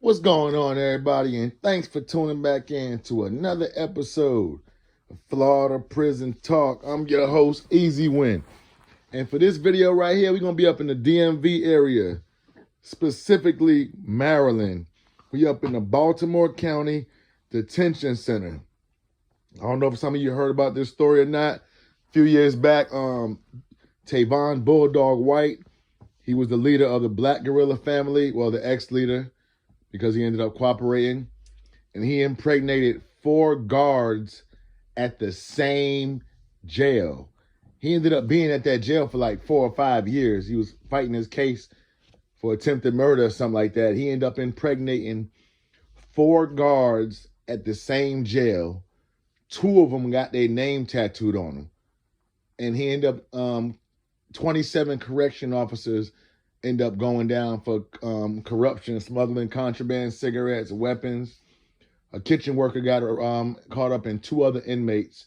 What's going on, everybody? And thanks for tuning back in to another episode of Florida Prison Talk. I'm your host, Easy Win. And for this video right here, we're going to be up in the DMV area, specifically Maryland. We up in the Baltimore County Detention Center. I don't know if some of you heard about this story or not. A few years back, Tavonne White, he was the leader of the Blackguerillafamily, well, the ex-leader, because he ended up cooperating, and he impregnated 4 guards at the same jail. He ended up being at that jail for like 4 or 5 years. He was fighting his case for attempted murder or something like that. He ended up impregnating 4 guards at the same jail. 2 of them got their name tattooed on them. And he ended up, 27 correction officers end up going down for corruption, smuggling contraband, cigarettes, weapons. A kitchen worker got caught up, and 2 other inmates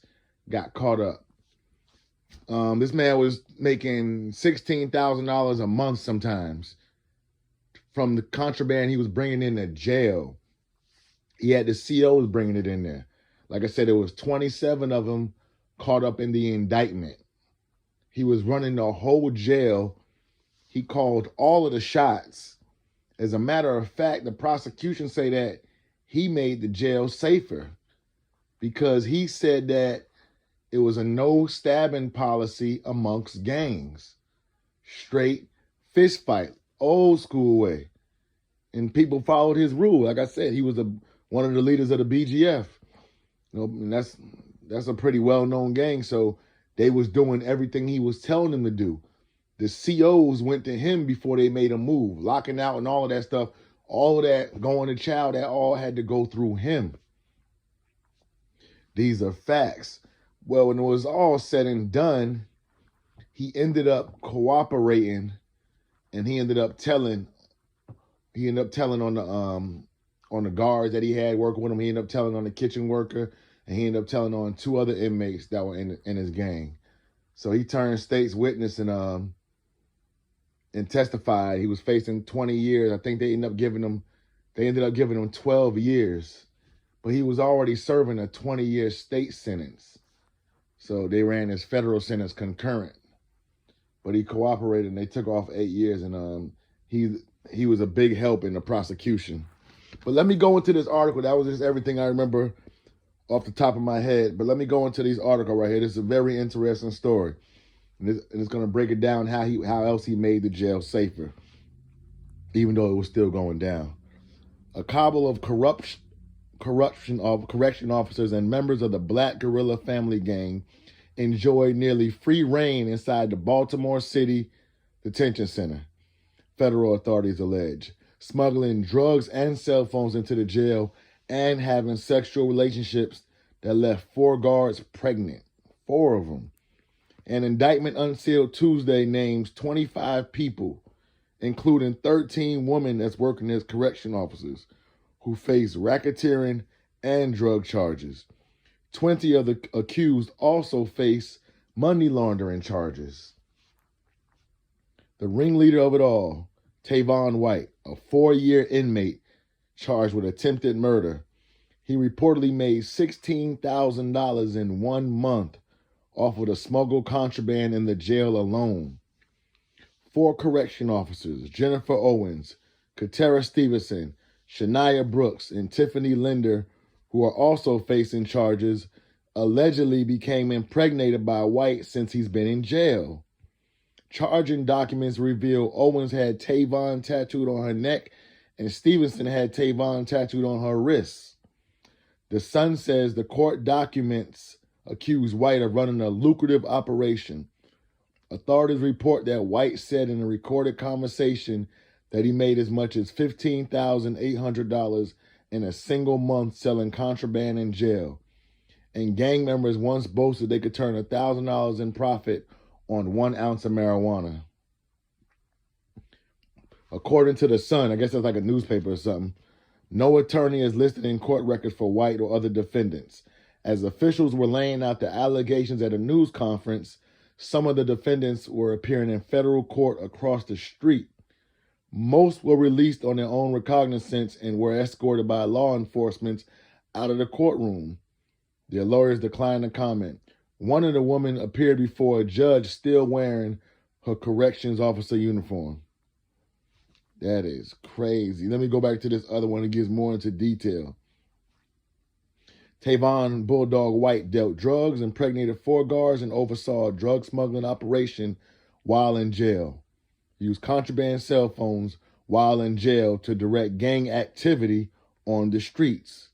got caught up. This man was making $16,000 a month sometimes from the contraband he was bringing in the jail. He had the COs bringing it in there. Like I said, there was 27 of them caught up in the indictment. He was running the whole jail. He called all of the shots. As a matter of fact, the prosecution say that he made the jail safer because he said that it was a no stabbing policy amongst gangs. Straight fist fight, old school way. And people followed his rule. Like I said, he was one of the leaders of the BGF. And that's a pretty well-known gang. So they was doing everything he was telling them to do. The COs went to him before they made a move, locking out and all of that stuff. All of that going to trial, that all had to go through him. These are facts. Well, when it was all said and done, he ended up cooperating, and he ended up telling on the guards that he had working with him. He ended up telling on the kitchen worker, and he ended up telling on 2 other inmates that were in his gang. So he turned state's witness and testified. He was facing 20 years. I think they ended up giving him 12 years. But he was already serving a 20-year state sentence. So they ran his federal sentence concurrent. But he cooperated, and they took off 8 years, and he was a big help in the prosecution. But let me go into this article. That was just everything I remember off the top of my head. But let me go into this article right here. This is a very interesting story. And it's going to break it down how else he made the jail safer, even though it was still going down. A cabal of correction officers and members of the Blackguerillafamily gang enjoyed nearly free reign inside the Baltimore City Detention Center, federal authorities allege, smuggling drugs and cell phones into the jail and having sexual relationships that left 4 guards pregnant, 4 of them. An indictment unsealed Tuesday names 25 people, including 13 women that's working as correction officers, who face racketeering and drug charges. 20 of the accused also face money laundering charges. The ringleader of it all, Tavonne White, a 4-year inmate charged with attempted murder. He reportedly made $16,000 in 1 month off of the smuggled contraband in the jail alone. 4 correction officers, Jennifer Owens, Katera Stevenson, Shania Brooks, and Tiffany Linder, who are also facing charges, allegedly became impregnated by White since he's been in jail. Charging documents reveal Owens had Tavonne tattooed on her neck and Stevenson had Tavonne tattooed on her wrists. The Sun says the court documents accuse White of running a lucrative operation. Authorities report that White said in a recorded conversation that he made as much as $15,800 in a single month selling contraband in jail. And gang members once boasted they could turn $1,000 in profit on 1 ounce of marijuana. According to the Sun, I guess that's like a newspaper or something, no attorney is listed in court records for White or other defendants. As officials were laying out the allegations at a news conference, some of the defendants were appearing in federal court across the street. Most were released on their own recognizance and were escorted by law enforcement out of the courtroom. Their lawyers declined to comment. One of the women appeared before a judge still wearing her corrections officer uniform. That is crazy. Let me go back to this other one that gives more into detail. Tavonne Bulldog White dealt drugs, impregnated 4 guards, and oversaw a drug smuggling operation while in jail. He used contraband cell phones while in jail to direct gang activity on the streets.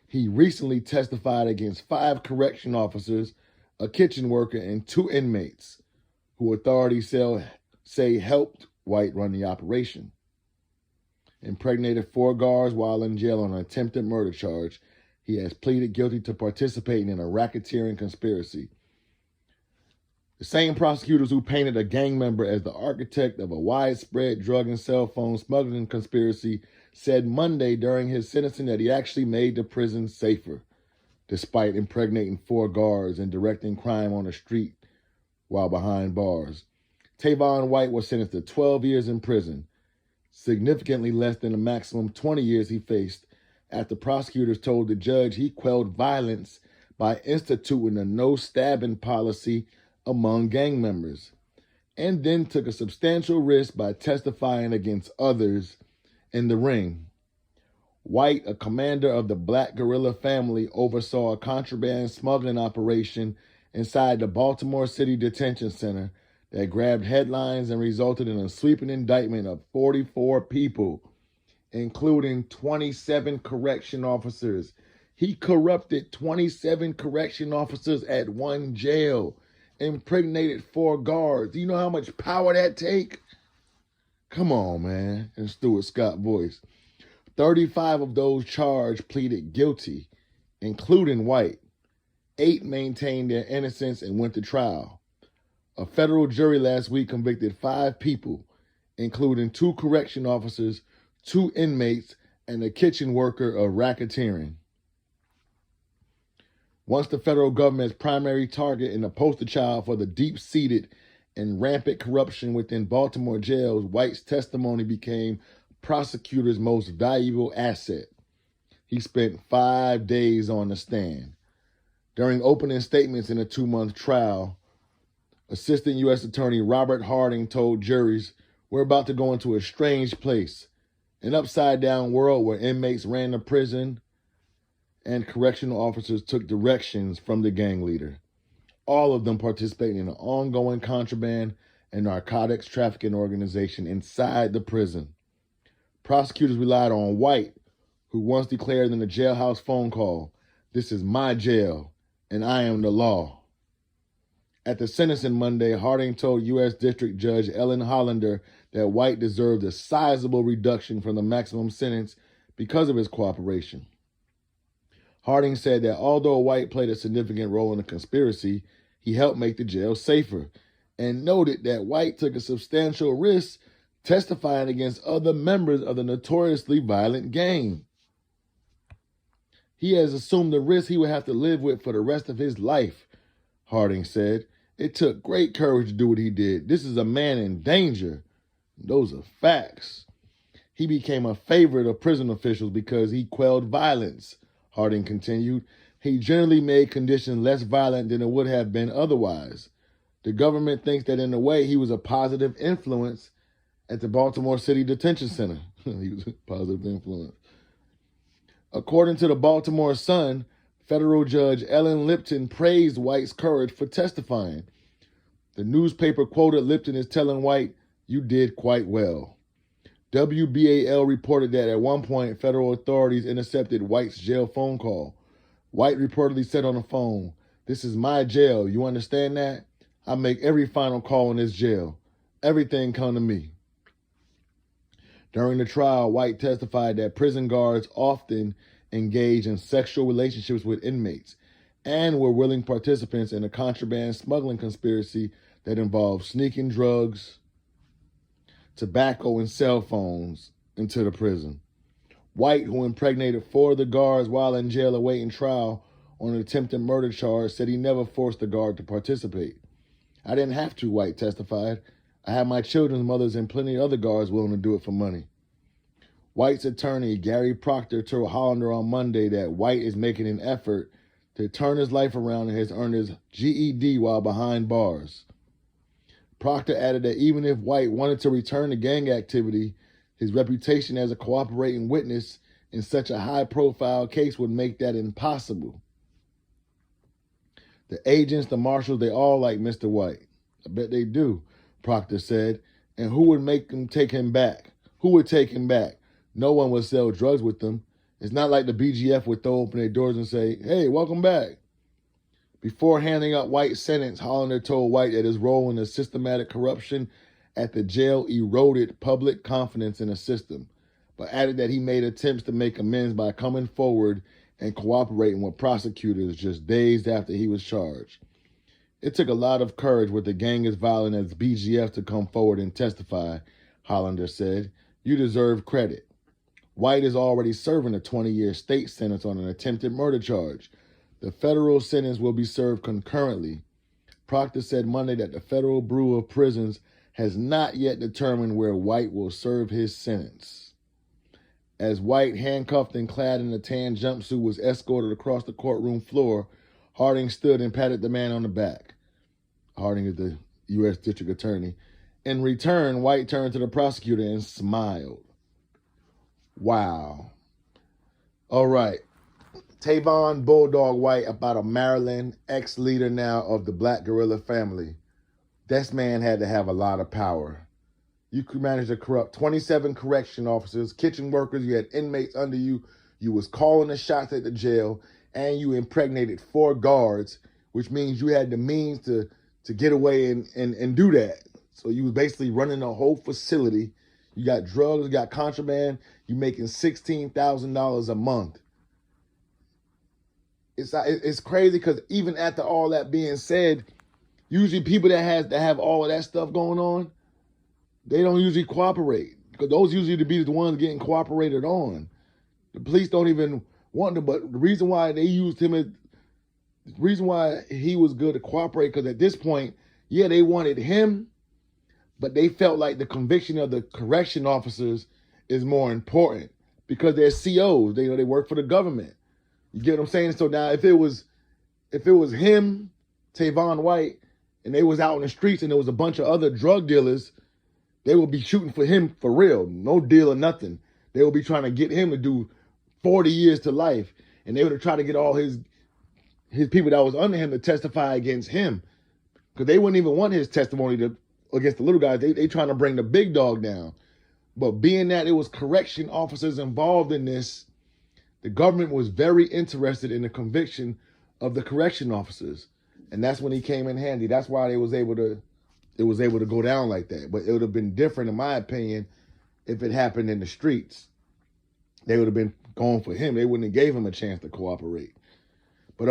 He recently testified against 5 correction officers, a kitchen worker, and 2 inmates who authorities say helped White run the operation. Impregnated 4 guards while in jail on an attempted murder charge. He has pleaded guilty to participating in a racketeering conspiracy. The same prosecutors who painted a gang member as the architect of a widespread drug and cell phone smuggling conspiracy said Monday during his sentencing that he actually made the prison safer, despite impregnating 4 guards and directing crime on the street while behind bars. Tavonne White was sentenced to 12 years in prison, significantly less than the maximum 20 years he faced after prosecutors told the judge he quelled violence by instituting a no-stabbing policy among gang members, and then took a substantial risk by testifying against others in the ring. White, a commander of the Blackguerillafamily, oversaw a contraband smuggling operation inside the Baltimore City Detention Center that grabbed headlines and resulted in a sweeping indictment of 44 people, including 27 correction officers. He corrupted 27 correction officers at one jail, impregnated 4 guards. Do you know how much power that take? Come on, man. In Stuart Scott voice. 35 of those charged pleaded guilty, including White. 8 maintained their innocence and went to trial. A federal jury last week convicted 5 people, including 2 correction officers, 2 inmates, and a kitchen worker of racketeering. Once the federal government's primary target and the poster child for the deep-seated and rampant corruption within Baltimore jails, White's testimony became prosecutors' most valuable asset. He spent 5 days on the stand. During opening statements in a 2-month trial, Assistant U.S. Attorney Robert Harding told juries, "We're about to go into a strange place, an upside-down world where inmates ran the prison and correctional officers took directions from the gang leader, all of them participating in an ongoing contraband and narcotics trafficking organization inside the prison." Prosecutors relied on White, who once declared in a jailhouse phone call, "This is my jail, and I am the law." At the sentencing Monday, Harding told U.S. District Judge Ellen Hollander that White deserved a sizable reduction from the maximum sentence because of his cooperation. Harding said that although White played a significant role in the conspiracy, he helped make the jail safer, and noted that White took a substantial risk testifying against other members of the notoriously violent gang. "He has assumed the risk he would have to live with for the rest of his life," Harding said. "It took great courage to do what he did. This is a man in danger." Those are facts. "He became a favorite of prison officials because he quelled violence," Harding continued. "He generally made conditions less violent than it would have been otherwise. The government thinks that in a way he was a positive influence at the Baltimore City Detention Center." He was a positive influence. According to the Baltimore Sun, federal judge Ellen Lipton praised White's courage for testifying. The newspaper quoted Lipton as telling White, "You did quite well." WBAL reported that at one point, federal authorities intercepted White's jail phone call. White reportedly said on the phone, "This is my jail, you understand that? I make every final call in this jail. Everything come to me." During the trial, White testified that prison guards often engage in sexual relationships with inmates and were willing participants in a contraband smuggling conspiracy that involved sneaking drugs, tobacco, and cell phones into the prison. White, who impregnated 4 of the guards while in jail awaiting trial on an attempted murder charge, said he never forced the guard to participate. "I didn't have to," White testified. I have my children's mothers and plenty of other guards willing to do it for money. White's attorney, Gary Proctor, told Hollander on Monday that White is making an effort to turn his life around and has earned his GED while behind bars. Proctor added that even if White wanted to return to gang activity, his reputation as a cooperating witness in such a high-profile case would make that impossible. The agents, the marshals, they all like Mr. White. I bet they do, Proctor said. And who would make them take him back? Who would take him back? No one would sell drugs with them. It's not like the BGF would throw open their doors and say, hey, welcome back. Before handing up White's sentence, Hollander told White that his role in the systematic corruption at the jail eroded public confidence in the system, but added that he made attempts to make amends by coming forward and cooperating with prosecutors just days after he was charged. It took a lot of courage with the gang as violent as BGF to come forward and testify, Hollander said. You deserve credit. White is already serving a 20-year state sentence on an attempted murder charge. The federal sentence will be served concurrently. Proctor said Monday that the Federal Bureau of Prisons has not yet determined where White will serve his sentence. As White, handcuffed and clad in a tan jumpsuit, was escorted across the courtroom floor, Harding stood and patted the man on the back. Harding is the U.S. District Attorney. In return, White turned to the prosecutor and smiled. Wow. All right. Tavonne Bulldog White, about a Maryland ex-leader now of the Black Guerrilla family. This man had to have a lot of power. You could manage to corrupt 27 correction officers, kitchen workers, you had inmates under you, you was calling the shots at the jail, and you impregnated 4 guards, which means you had the means to get away and do that. So you was basically running a whole facility. You got drugs, you got contraband, you making $16,000 a month. It's crazy because even after all that being said, usually people that have all of that stuff going on, they don't usually cooperate because those usually be the ones getting cooperated on. The police don't even want to, but the reason why they used him the reason why he was good to cooperate, because at this point, yeah, they wanted him, but they felt like the conviction of the correction officers is more important because they're COs. They work for the government. You get what I'm saying? So now if it was him, Tavonne White, and they was out in the streets and there was a bunch of other drug dealers, they would be shooting for him for real. No deal or nothing. They would be trying to get him to do 40 years to life. And they would try to get all his people that was under him to testify against him. Because they wouldn't even want his testimony against the little guys. They trying to bring the big dog down. But being that it was correction officers involved in this, the government was very interested in the conviction of the correction officers. And that's when he came in handy. That's why it was able to go down like that. But it would have been different, in my opinion, if it happened in the streets. They would have been going for him. They wouldn't have gave him a chance to cooperate. But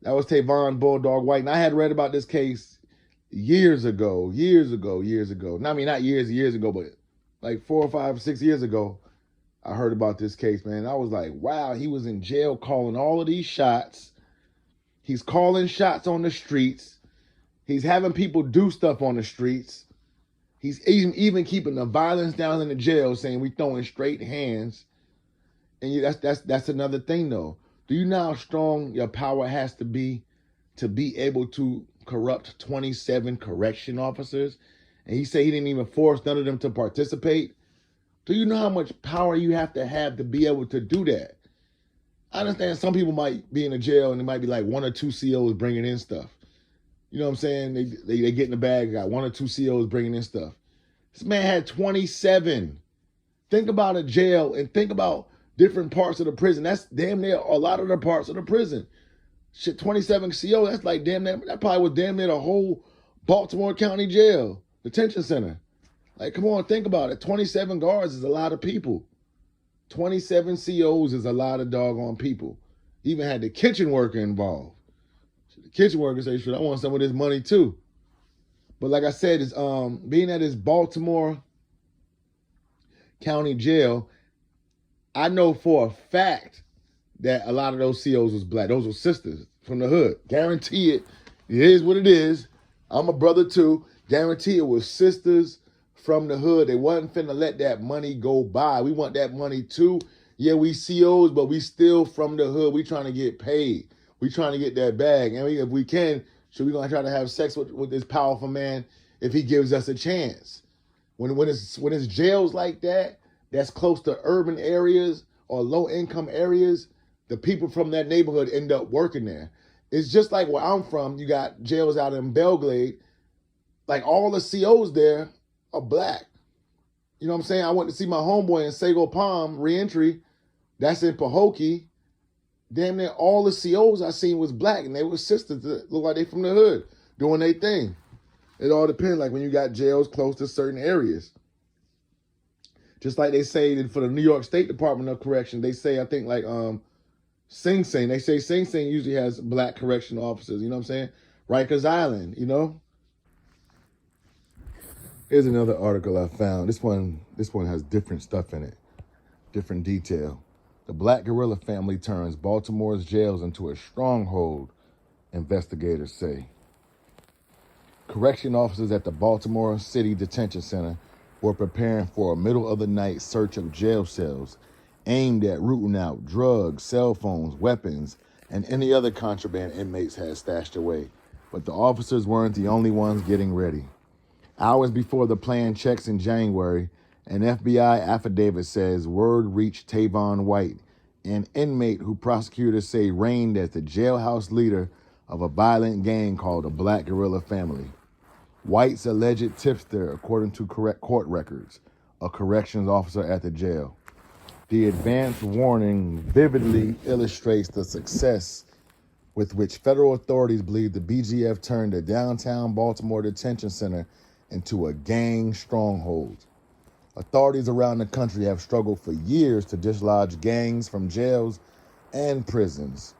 that was Tavonne Bulldog White. And I had read about this case years ago. I mean, not years ago, but like 4 or 5, 6 years ago. I heard about this case, man. I was like, wow, he was in jail calling all of these shots. He's calling shots on the streets. He's having people do stuff on the streets. He's even keeping the violence down in the jail, saying we throwing straight hands. And that's another thing, though. Do you know how strong your power has to be able to corrupt 27 correction officers? And he said he didn't even force none of them to participate. Do you know how much power you have to be able to do that? I understand some people might be in a jail and it might be like 1 or 2 COs bringing in stuff. You know what I'm saying? They get in the bag, got 1 or 2 COs bringing in stuff. This man had 27. Think about a jail and think about different parts of the prison. That's damn near a lot of the parts of the prison. Shit, 27 CO, that's like damn near, that probably was damn near the whole Baltimore County Jail, detention center. Like, come on, think about it. 27 guards is a lot of people. 27 COs is a lot of doggone people. Even had the kitchen worker involved. The kitchen worker say, "Shit, I want some of this money too." But like I said, it's being at this Baltimore County Jail, I know for a fact that a lot of those COs was black. Those were sisters from the hood. Guarantee it. It is what it is. I'm a brother too. Guarantee it was sisters from the hood. They wasn't finna let that money go by. We want that money too. Yeah, we COs, but we still from the hood. We trying to get paid. We trying to get that bag. And if we can, so we gonna try to have sex with this powerful man if he gives us a chance. When it's jails like that, that's close to urban areas or low income areas, the people from that neighborhood end up working there. It's just like where I'm from. You got jails out in Belgrade. Like all the COs there are black. You know what I'm saying? I went to see my homeboy in Sago Palm reentry. That's in Pahokee. Damn near all the COs I seen was black, and they were sisters that look like they from the hood doing their thing. It all depends, like when you got jails close to certain areas. Just like they say that for the New York State Department of Correction, they say, I think like Sing Sing, they say Sing Sing usually has black correctional officers, you know what I'm saying? Rikers Island, you know? Here's another article I found. This one has different stuff in it, different detail. The Black Guerrilla family turns Baltimore's jails into a stronghold, investigators say. Correction officers at the Baltimore City Detention Center were preparing for a middle-of-the-night search of jail cells aimed at rooting out drugs, cell phones, weapons, and any other contraband inmates had stashed away. But the officers weren't the only ones getting ready. Hours before the planned checks in January, an FBI affidavit says word reached Tavonne White, an inmate who prosecutors say reigned as the jailhouse leader of a violent gang called the Blackguerillafamily. White's alleged tipster, according to court records, a corrections officer at the jail. The advance warning vividly illustrates the success with which federal authorities believe the BGF turned the downtown Baltimore Detention Center into a gang stronghold. Authorities around the country have struggled for years to dislodge gangs from jails and prisons.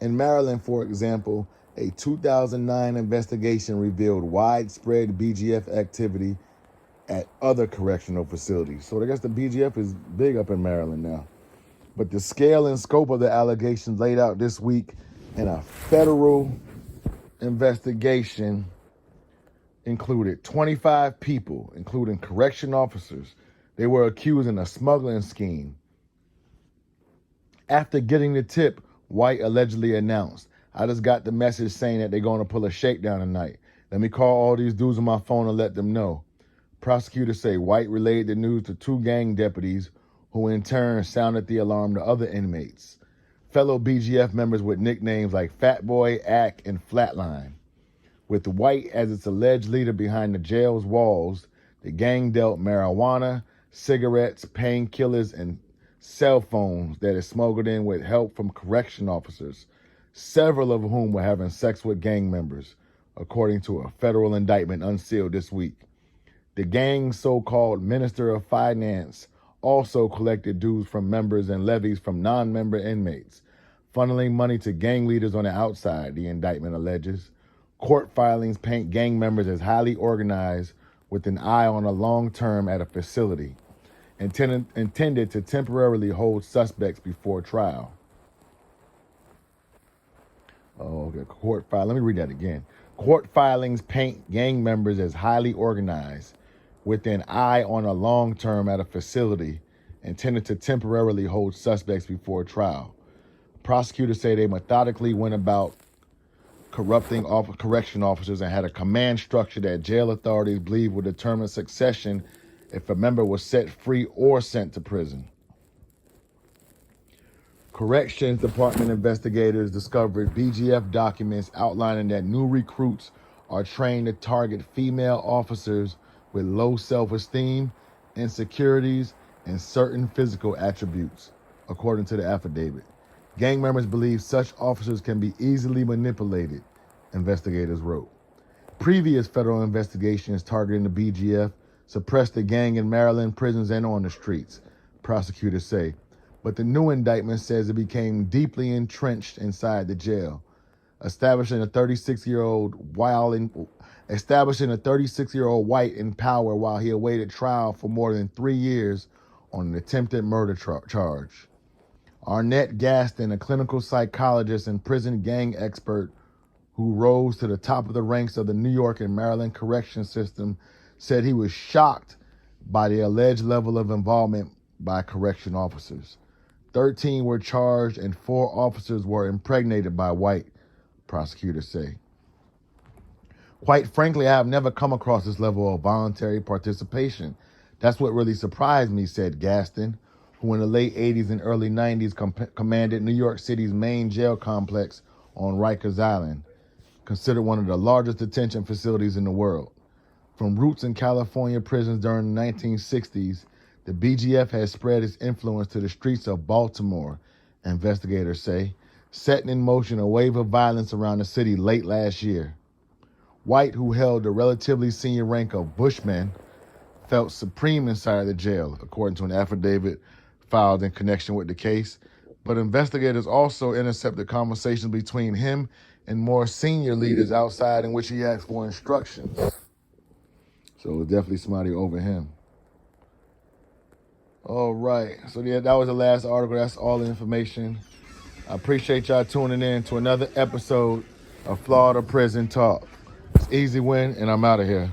In Maryland, for example, a 2009 investigation revealed widespread BGF activity at other correctional facilities. So I guess the BGF is big up in Maryland now. But the scale and scope of the allegations laid out this week in a federal investigation included 25 people, including correction officers. They were accused in a smuggling scheme. After getting the tip, White allegedly announced, "I just got the message saying that they're going to pull a shakedown tonight. Let me call all these dudes on my phone and let them know." Prosecutors say White relayed the news to two gang deputies who in turn sounded the alarm to other inmates, fellow BGF members with nicknames like Fat Boy, Ack, and Flatline. With White as its alleged leader behind the jail's walls, the gang dealt marijuana, cigarettes, painkillers, and cell phones that is smuggled in with help from correction officers, several of whom were having sex with gang members, according to a federal indictment unsealed this week. The gang's so-called Minister of Finance also collected dues from members and levies from non-member inmates, funneling money to gang leaders on the outside, the indictment alleges. Court filings paint gang members as highly organized with an eye on a long term at a facility, intended to temporarily hold suspects before trial. Okay. Let me read that again. Court filings paint gang members as highly organized with an eye on a long term at a facility, intended to temporarily hold suspects before trial. Prosecutors say they methodically went about corrupting correction officers and had a command structure that jail authorities believe would determine succession if a member was set free or sent to prison. Corrections Department investigators discovered BGF documents outlining that new recruits are trained to target female officers with low self-esteem, insecurities, and certain physical attributes, according to the affidavit. Gang members believe such officers can be easily manipulated, investigators wrote. Previous federal investigations targeting the BGF suppressed the gang in Maryland prisons and on the streets, prosecutors say. But the new indictment says it became deeply entrenched inside the jail, establishing a 36-year-old White in power while he awaited trial for more than 3 years on an attempted murder charge. Arnett Gaston, a clinical psychologist and prison gang expert who rose to the top of the ranks of the New York and Maryland correction system, said he was shocked by the alleged level of involvement by correction officers. 13 were charged and 4 officers were impregnated by White, prosecutors say. Quite frankly, I have never come across this level of voluntary participation. That's what really surprised me, said Gaston, who in the late 80s and early 90s commanded New York City's main jail complex on Rikers Island, considered one of the largest detention facilities in the world. From roots in California prisons during the 1960s, the BGF has spread its influence to the streets of Baltimore, investigators say, setting in motion a wave of violence around the city late last year. White, who held the relatively senior rank of bushman, felt supreme inside the jail, according to an affidavit filed in connection with the case. But investigators also intercepted conversations between him and more senior leaders outside in which he asked for instructions. So it was definitely somebody over him. All right. So yeah, that was the last article. That's all the information. I appreciate y'all tuning in to another episode of Florida Prison Talk. It's Easy Win, and I'm out of here.